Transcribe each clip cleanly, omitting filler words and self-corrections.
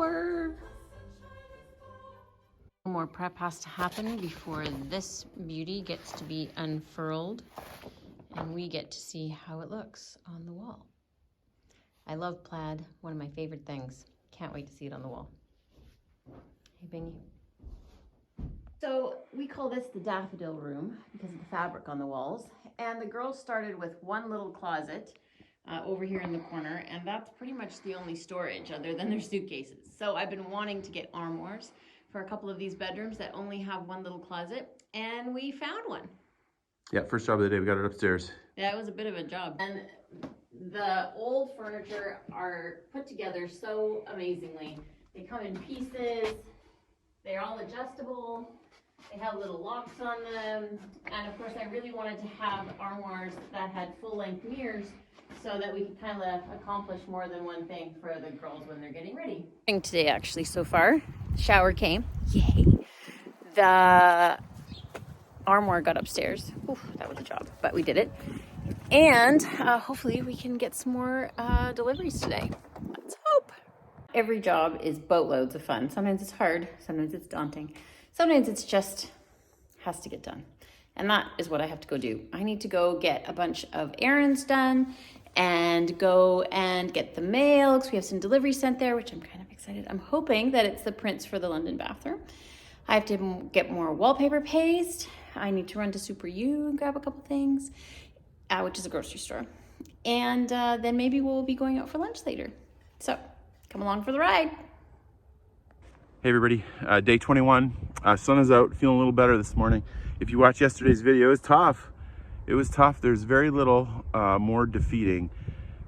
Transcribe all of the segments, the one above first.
shower. More prep has to happen before this beauty gets to be unfurled and we get to see how it looks on the wall. I love plaid, one of my favorite things. Can't wait to see it on the wall. Hey, Bingy. So we call this the daffodil room because of the fabric on the walls. And the girls started with one little closet over here in the corner, and that's pretty much the only storage other than their suitcases. So I've been wanting to get armoires for a couple of these bedrooms that only have one little closet, and we found one. Yeah, first job of the day, we got it upstairs. Yeah, it was a bit of a job. And the old furniture are put together so amazingly. They come in pieces, they're all adjustable, they have little locks on them, and of course I really wanted to have armoires that had full-length mirrors so that we could kind of accomplish more than one thing for the girls when they're getting ready. Today actually so far, shower came, yay. The armoire got upstairs. Oof, that was a job, but we did it. And hopefully we can get some more deliveries today. Let's hope. Every job is boatloads of fun. Sometimes it's hard, sometimes it's daunting. Sometimes it's just has to get done. And that is what I have to go do. I need to go get a bunch of errands done and go and get the mail because we have some deliveries sent there, which I'm kind of excited. I'm hoping that it's the prints for the London bathroom. I have to get more wallpaper paste. I need to run to Super U and grab a couple things, which is a grocery store. And then maybe we'll be going out for lunch later. So come along for the ride. Hey everybody, day 21. Sun is out, feeling a little better this morning. If you watched yesterday's video, it was tough. It was tough. There's very little more defeating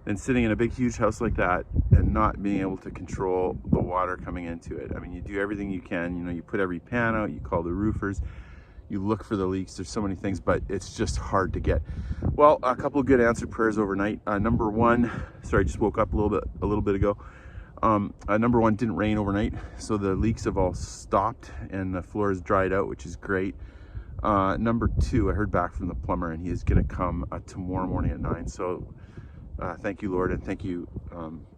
than sitting in a big, huge house like that and not being able to control the water coming into it. I mean, you do everything you can. You know, you put every pan out, you call the roofers, you look for the leaks. There's so many things, but it's just hard to get. Well, a couple of good answered prayers overnight. Number one, sorry, I just woke up a little bit ago. Number one, didn't rain overnight, so the leaks have all stopped and the floor is dried out, which is great. Number two, I heard back from the plumber and he is going to come tomorrow morning at 9. So thank you, Lord, and thank you.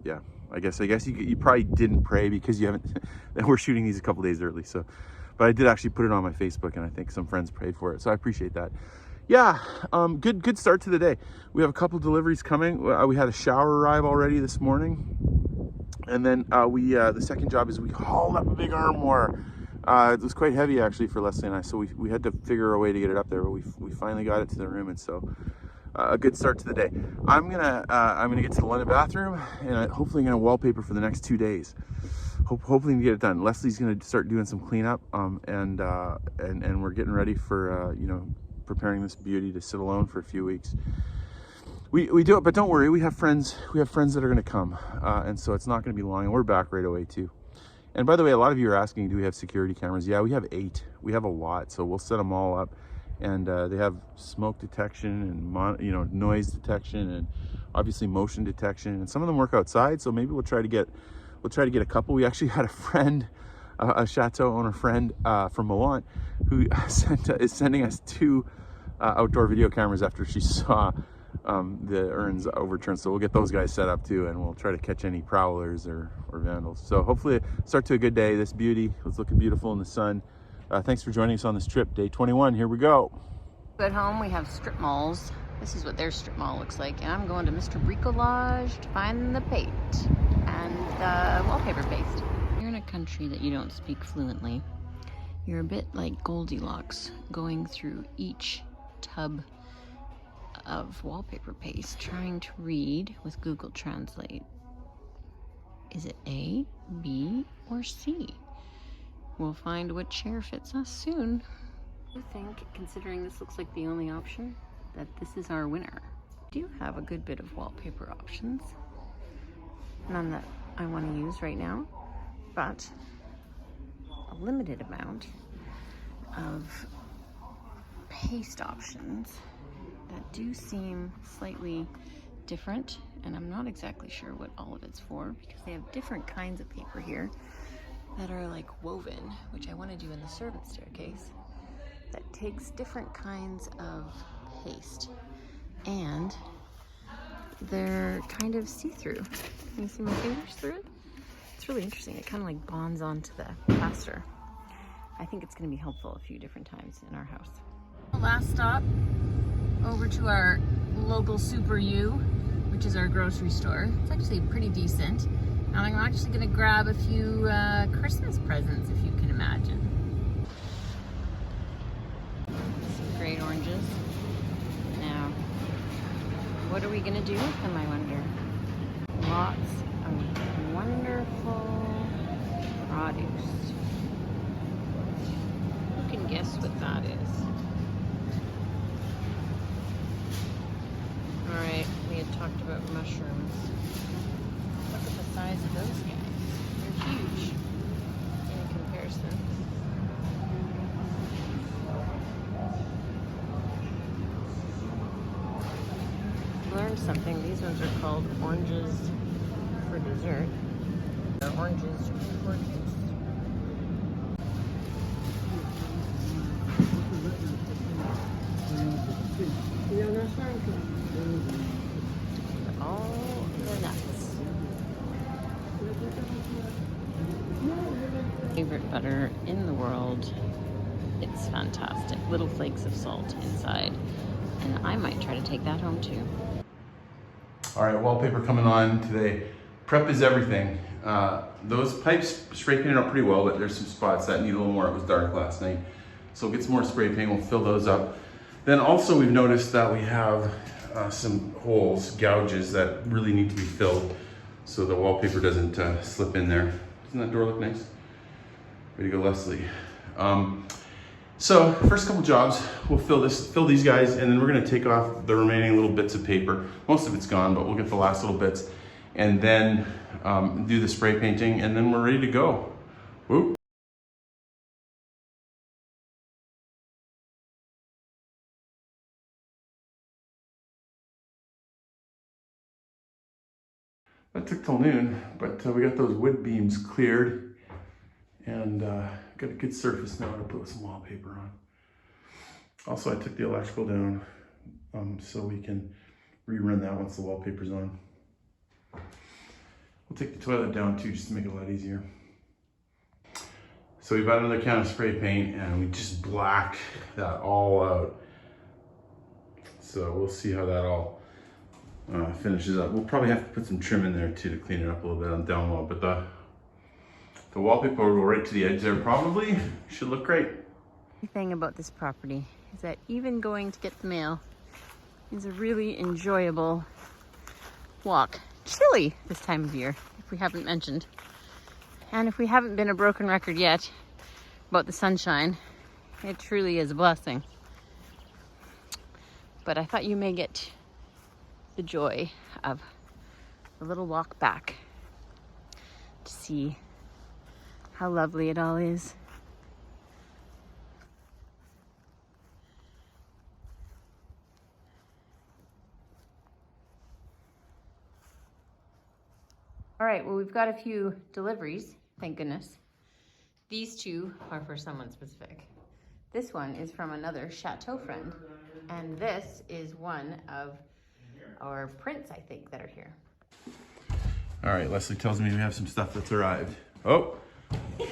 Yeah, I guess you probably didn't pray because you haven't. We're shooting these a couple days early, so. But I did actually put it on my Facebook, and I think some friends prayed for it, so I appreciate that. Yeah, good start to the day. We have a couple deliveries coming. We had a shower arrive already this morning. And then the second job is we hauled up a big armoire. It was quite heavy actually for Leslie and I, so we had to figure a way to get it up there, but we finally got it to the room, and so a good start to the day. I'm gonna get to the London bathroom, and hopefully gonna wallpaper for the next 2 days. Hopefully we can get it done. Leslie's gonna start doing some cleanup, and we're getting ready for preparing this beauty to sit alone for a few weeks. We do it, but don't worry, we have friends that are gonna come, and so it's not gonna be long, and we're back right away too. And by the way, a lot of you are asking, do we have security cameras? Yeah, we have 8. We have a lot, so we'll set them all up, and they have smoke detection and noise detection and obviously motion detection, and some of them work outside, so maybe we'll try to get a couple. We actually had a friend, a Chateau owner friend from Milan, who is sending us 2 outdoor video cameras after she saw the urns overturned. So we'll get those guys set up too, and we'll try to catch any prowlers or vandals. So hopefully start to a good day. This beauty was looking beautiful in the sun. Thanks for joining us on this trip, day 21. Here we go. At home we have strip malls. This is what their strip mall looks like, and I'm going to Mr. Bricolage to find the paint and the wallpaper paste. You're in a country that you don't speak fluently. You're a bit like Goldilocks going through each tub of wallpaper paste trying to read with Google Translate. Is it A, B, or C? We'll find what chair fits us soon. I think, considering this looks like the only option, that this is our winner. We do have a good bit of wallpaper options. None that I want to use right now, but a limited amount of paste options that do seem slightly different, and I'm not exactly sure what all of it's for because they have different kinds of paper here that are like woven, which I want to do in the servant staircase, that takes different kinds of paste, and they're kind of see-through. Can you see my fingers through it? It's It's really interesting. It kind of like bonds onto the plaster. I think it's going to be helpful a few different times in our house. Last stop, over to our local Super U, which is our grocery store. It's actually pretty decent. And I'm actually going to grab a few Christmas presents, if you can imagine. Some great oranges. Now, what are we going to do with them, I wonder? Lots of wonderful produce. Who can guess what that is? All right, we had talked about mushrooms. Look at the size of those guys. They're huge in comparison. Learned something. These ones are called oranges for dessert. They're oranges for juice. All the nuts. Favorite butter in the world. It's fantastic. Little flakes of salt inside. And I might try to take that home too. All right, wallpaper coming on today. Prep is everything. Those pipes spray painted out pretty well, but there's some spots that need a little more. It was dark last night. So we'll get some more spray paint, we'll fill those up. Then also we've noticed that we have some holes, gouges that really need to be filled so the wallpaper doesn't slip in there. Doesn't that door look nice? Way to go, Leslie. So first couple jobs, we'll fill these guys, and then we're gonna take off the remaining little bits of paper. Most of it's gone, but we'll get the last little bits, and then do the spray painting, and then we're ready to go. Whoop. That took till noon, but we got those wood beams cleared, and got a good surface now to put some wallpaper on. Also, I took the electrical down so we can rerun that once the wallpaper's on. We'll take the toilet down too, just to make it a lot easier. So we've got another can of spray paint, and we just blacked that all out. So we'll see how that all finishes up. We'll probably have to put some trim in there too to clean it up a little bit on down low, but the wallpaper will go right to the edge there probably. Should look great. The thing about this property is that even going to get the mail is a really enjoyable walk. Chilly this time of year, if we haven't mentioned. And if we haven't been a broken record yet about the sunshine, it truly is a blessing. But I thought you may get the joy of a little walk back to see how lovely it all is. All right, well, we've got a few deliveries, thank goodness. These two are for someone specific. This one is from another Chateau friend, and this is one of our prints, I think, that are here. All right, Leslie tells me we have some stuff that's arrived. Oh,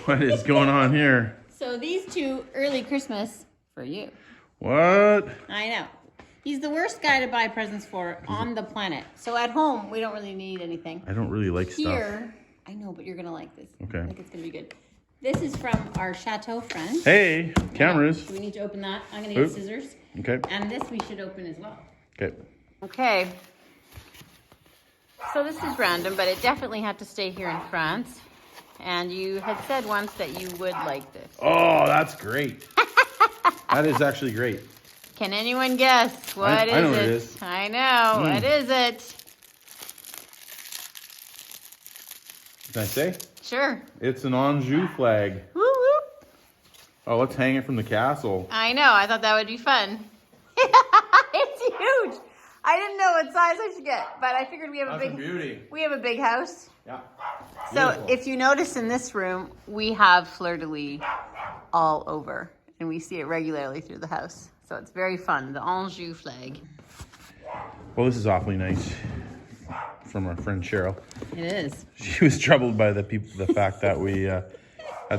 what is going on here? So these two, early Christmas for you. What? I know. He's the worst guy to buy presents for on the planet. So at home, we don't really need anything. I don't really like Here, I know, but you're gonna like this. Okay. I think it's gonna be good. This is from our Chateau friend. Hey, cameras. Do we need to open that? I'm gonna get scissors. Okay. And this we should open as well. Okay. Okay. So this is random, but it definitely had to stay here in France. And you had said once that you would like this. Oh, that's great. That is actually great. Can anyone guess what I know is what it? it is. I know. What is it? Can I say? Sure. It's an Anjou flag. Woo whoop. Oh, let's hang it from the castle. I know. I thought that would be fun. It's huge. I didn't know what size I should get, but I figured we have That's a beauty. We have a big house. Yeah. So Beautiful. if you notice in this room, we have fleur-de-lis all over, and we see it regularly through the house. So it's very fun, the Anjou flag. Well, this is awfully nice. from our friend Cheryl. It is. She was troubled by the fact that we had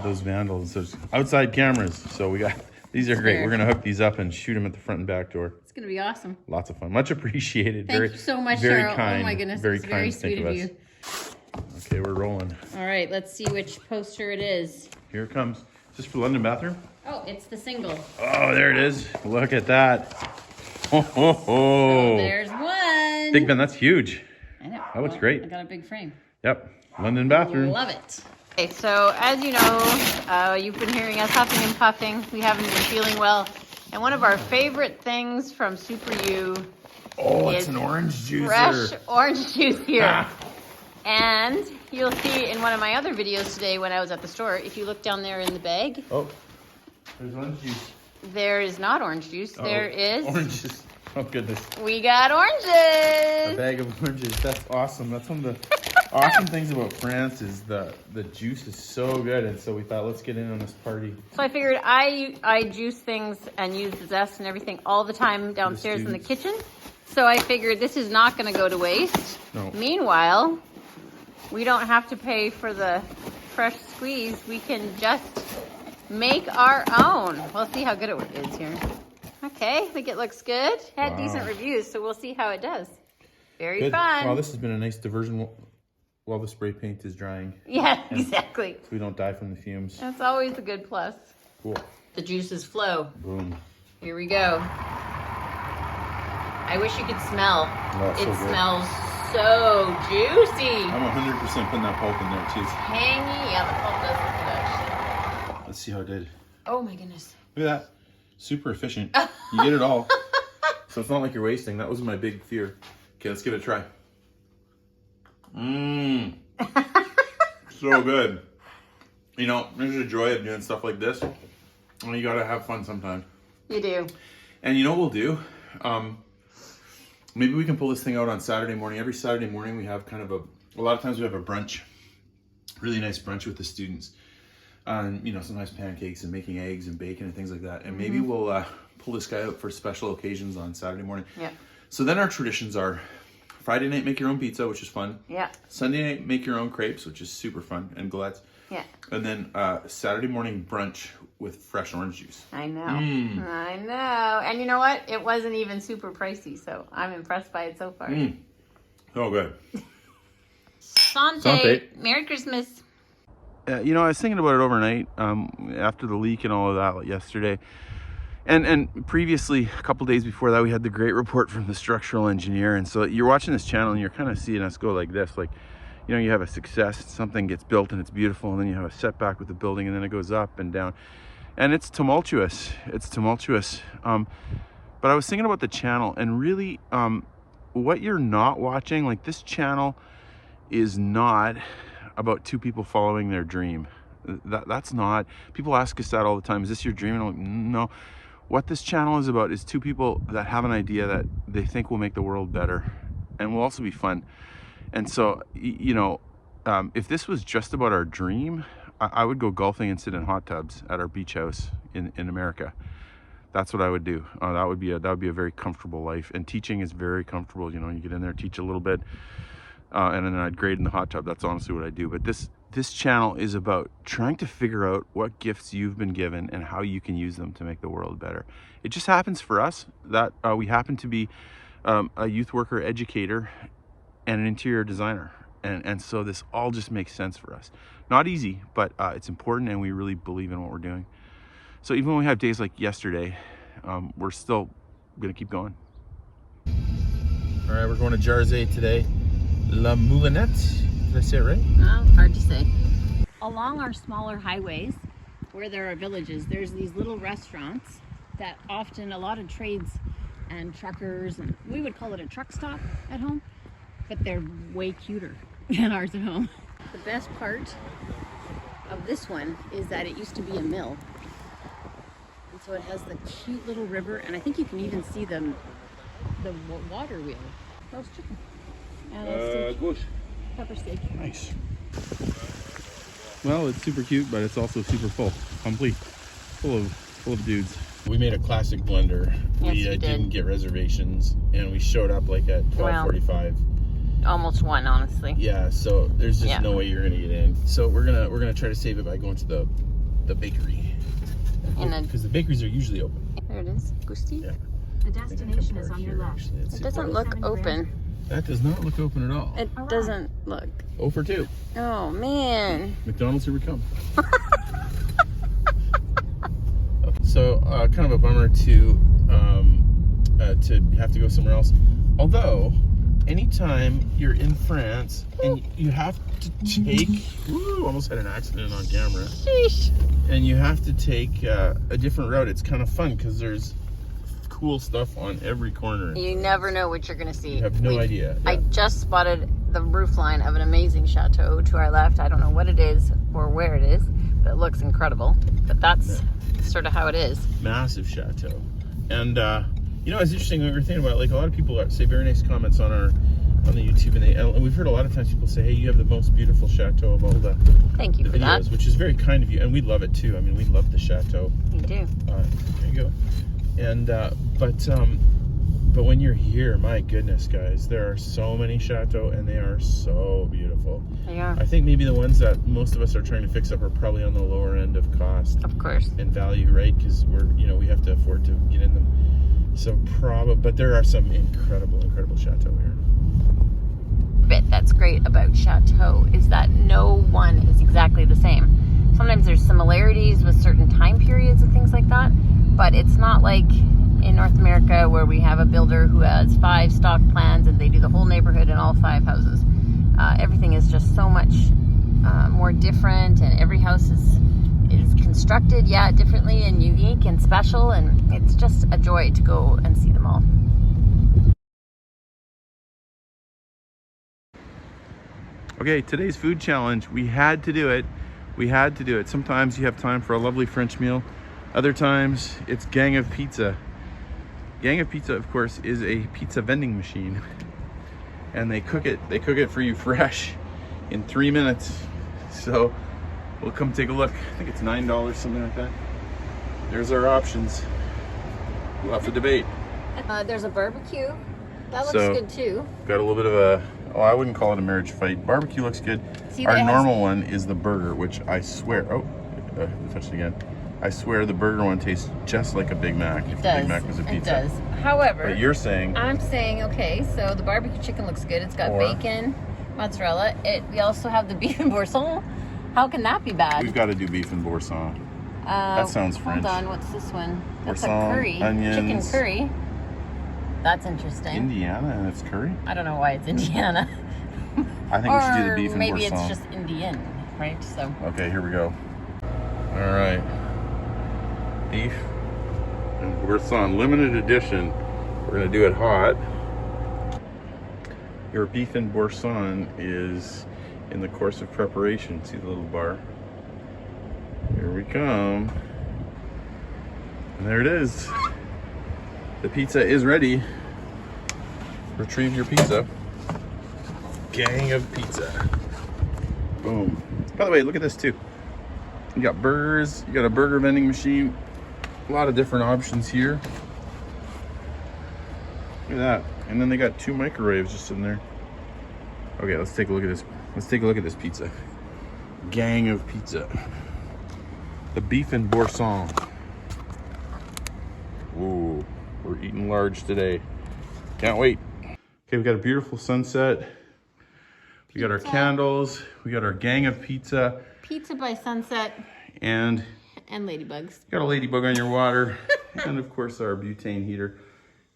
those vandals. So outside cameras. So we got these are great. We're gonna hook these up and shoot them at the front and back door. It's gonna be awesome. Lots of fun. Much appreciated. Thank you so much, very Cheryl. kind. Oh my goodness, very it's kind very to think sweet of us. you. Okay, we're rolling. All right, let's see which poster it is. Here it comes. Is this for London bathroom? Oh, it's the single. Oh, there it is. Look at that. Oh, ho, ho. So there's one. Big Ben, that's huge. I know. That looks great. I got a big frame. Yep, London bathroom. Love it. Okay, so as you know, you've been hearing us huffing and puffing. We haven't been feeling well. And one of our favorite things from Super U it's an orange juicer. fresh orange juice here. And you'll see in one of my other videos today when I was at the store, if you look down there in the bag. Oh, there's orange juice. There is not orange juice. There is. Oranges. Oh, goodness. We got A oranges. bag of oranges. That's awesome. That's one of the awesome things about France is the juice is so good. And so we thought, let's get in on this party. So I figured I juice things and use the zest and everything all the time downstairs in the kitchen. So I figured this is not going to go to waste. No. Meanwhile, we don't have to pay for the fresh squeeze. We can just make our own. We'll see how good it is here. Okay, I think it looks good. Had decent reviews, so we'll see how it does. Very Good. fun. Well, this has been a nice diversion while the spray paint is drying. Yeah, exactly. So we don't die from the fumes. That's always a good plus. Cool. The juices flow. Boom. Here we go. I wish you could smell. Oh, it's It so good. smells so juicy. I'm 100% putting that pulp in there too. Tangy. Yeah, the pulp does look good, actually. Let's see how it did. Oh my goodness. Look at that. Super efficient. You get it all. So it's not like you're wasting. That was my big fear. Okay, let's give it a try. Mmm. So good. You know, there's the joy of doing stuff like this. You gotta have fun sometimes. You do. And you know what we'll do? Maybe we can pull this thing out on Saturday morning. Every Saturday morning we have kind of a lot of times we have a brunch. Really nice brunch with the students. You know, some nice pancakes and making eggs and bacon and things like that. And maybe we'll pull this guy out for special occasions on Saturday morning. Yeah. So then our traditions are Friday night, make your own pizza, which is fun. Yeah. Sunday night, make your own crepes, which is super fun, and galettes. Yeah. And then Saturday morning brunch with fresh orange juice. I know. I know. And you know what? It wasn't even super pricey, so I'm impressed by it so far. Oh, good. Santé. Santé. Merry Christmas. You know, I was thinking about it overnight after the leak and all of that yesterday. And previously, a couple days before that, we had the great report from the structural engineer. And so you're watching this channel and you're kind of seeing us go like this. Like, you know, you have a success, something gets built and it's beautiful. And then you have a setback with the building and then it goes up and down. And it's tumultuous. It's tumultuous. But I was thinking about the channel and really what you're not watching, like this channel is not about two people following their dream. That's not, people ask us that all the time. Is this your dream? And I'm like, no. What this channel is about is two people that have an idea that they think will make the world better and will also be fun. And so, you know, if this was just about our dream, I would go golfing and sit in hot tubs at our beach house in America. That's what I would do. That would be a very comfortable life. And teaching is very comfortable. You know, you get in there, teach a little bit, and then I'd grade in the hot tub. That's honestly what I do. But this channel is about trying to figure out what gifts you've been given and how you can use them to make the world better. It just happens for us that we happen to be a youth worker educator and an interior designer. And so this all just makes sense for us. Not easy, but it's important and we really believe in what we're doing. So even when we have days like yesterday, we're still gonna keep going. All right, we're going to Jarzé today. La Moulinette. Did I say it right? Well, hard to say. Along our smaller highways, where there are villages, there's these little restaurants that often a lot of trades and truckers, and we would call it a truck stop at home, but they're way cuter than ours at home. The best part of this one is that it used to be a mill. And so it has the cute little river, and I think you can even see the water wheel. Roast chicken. And Gosh. pepper steak. Nice. Well, it's super cute, but it's also super full, complete, full of dudes. We made a classic blunder. Yes, We you did. didn't get reservations, and we showed up like at 12:45. almost 1, honestly. Yeah, so there's just no way you're gonna get in. So we're gonna try to save it by going to the bakery. Because the bakeries are usually open. There it is, Gusti. Yeah. The destination is on your left. It doesn't look open. That does not look open at all. It doesn't look. 0 for 2. Oh man. McDonald's, here we come. So kind of a bummer to have to go somewhere else. Although, anytime you're in France and you have to take, almost had an accident on camera. Sheesh. And you have to take a different route. It's kind of fun because there's cool stuff on every corner. You never know what you're gonna see. You have no idea. Yeah. I just spotted the roof line of an amazing chateau to our left. I don't know what it is or where it is, but it looks incredible. But that's sort of how it is. Massive chateau. And you know, it's interesting when we were thinking about it, like a lot of people say very nice comments on the YouTube, and we've heard a lot of times people say, hey, you have the most beautiful chateau of all the Thank you for videos, that. which is very kind of you, and we love it too. I mean, we love the chateau. You do. There you go. And but when you're here, my goodness, guys, there are so many chateaux, and they are so beautiful. They are. I think maybe the ones that most of us are trying to fix up are probably on the lower end of cost. Of course. And value, right? Because we have to afford to get in them. So but there are some incredible chateau here. Bit that's great about Chateau is that no one is exactly the same. Sometimes there's similarities with certain time periods and things like that, but it's not like in North America where we have a builder who has 5 stock plans and they do the whole neighborhood and all 5 houses. Everything is just so much more different, and every house is constructed differently and unique and special, and it's just a joy to go and see them all. Okay, today's food challenge, we had to do it. Sometimes you have time for a lovely French meal. Other times it's Gang of Pizza. Gang of Pizza, of course, is a pizza vending machine. And they cook it for you fresh in 3 minutes. So we'll come take a look. I think it's $9, something like that. There's our options. We'll have to debate. There's a barbecue. That looks good too. Got a little bit of I wouldn't call it a marriage fight. Barbecue looks good. See, our normal one is the burger, which I swear, I touched it again. I swear the burger one tastes just like a Big Mac if the Big Mac was a pizza. It does. However, but you're saying... I'm saying, okay, so the barbecue chicken looks good. It's got bacon, mozzarella. We also have the beef and boursin. How can that be bad? We've got to do beef and boursin. That sounds French. Hold on, what's this one? That's boursin, a curry. onions. Chicken curry. That's interesting. Indiana and it's curry? I don't know why it's Indiana. I think we should do the beef and maybe boursin. it's just Indian, right? So. Okay, here we go. All right. Beef and boursin, limited edition. We're gonna do it hot. Your beef and boursin is in the course of preparation. See the little bar? Here we come. And there it is. The pizza is ready. Retrieve your pizza. Gang of Pizza. Boom. By the way, look at this too. You got burgers, you got a burger vending machine. A lot of different options here. Look at that. And then they got 2 microwaves just in there. Okay, let's take a look at this. Let's take a look at this pizza. Gang of Pizza. The beef and boursin. Ooh, we're eating large today. Can't wait. Okay, we got a beautiful sunset. We got our candles. We got our Gang of Pizza. Pizza by sunset. And ladybugs. Got a ladybug on your water. And of course our butane heater.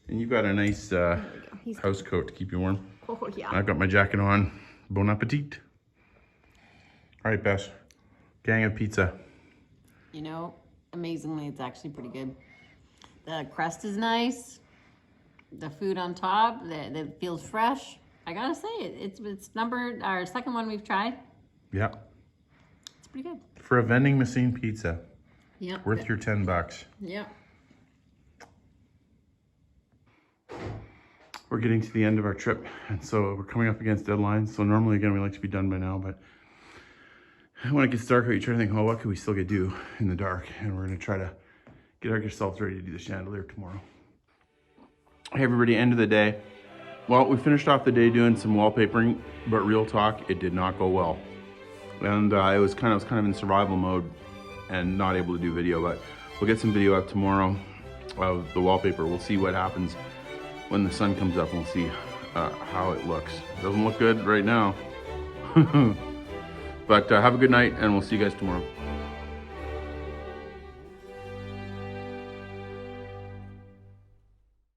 And you've got a nice house coat to keep you warm. Oh, yeah. I've got my jacket on. Bon appetit. All right, Bess. Gang of Pizza. You know, amazingly, it's actually pretty good. The crust is nice. The food on top, that feels fresh. I gotta say, it's our second one we've tried. Yeah. It's pretty good. For a vending machine pizza. Yeah. Worth your $10. Yeah. We're getting to the end of our trip, and so we're coming up against deadlines. So normally, again, we like to be done by now, but when it gets darker, you try to think, oh, what can we still do in the dark? And we're gonna try to get ourselves ready to do the chandelier tomorrow. Hey everybody, end of the day. Well, we finished off the day doing some wallpapering, but real talk, it did not go well. And I was kind of in survival mode and not able to do video, but we'll get some video up tomorrow of the wallpaper. We'll see what happens when the sun comes up and we'll see how it looks. Doesn't look good right now. But have a good night and we'll see you guys tomorrow.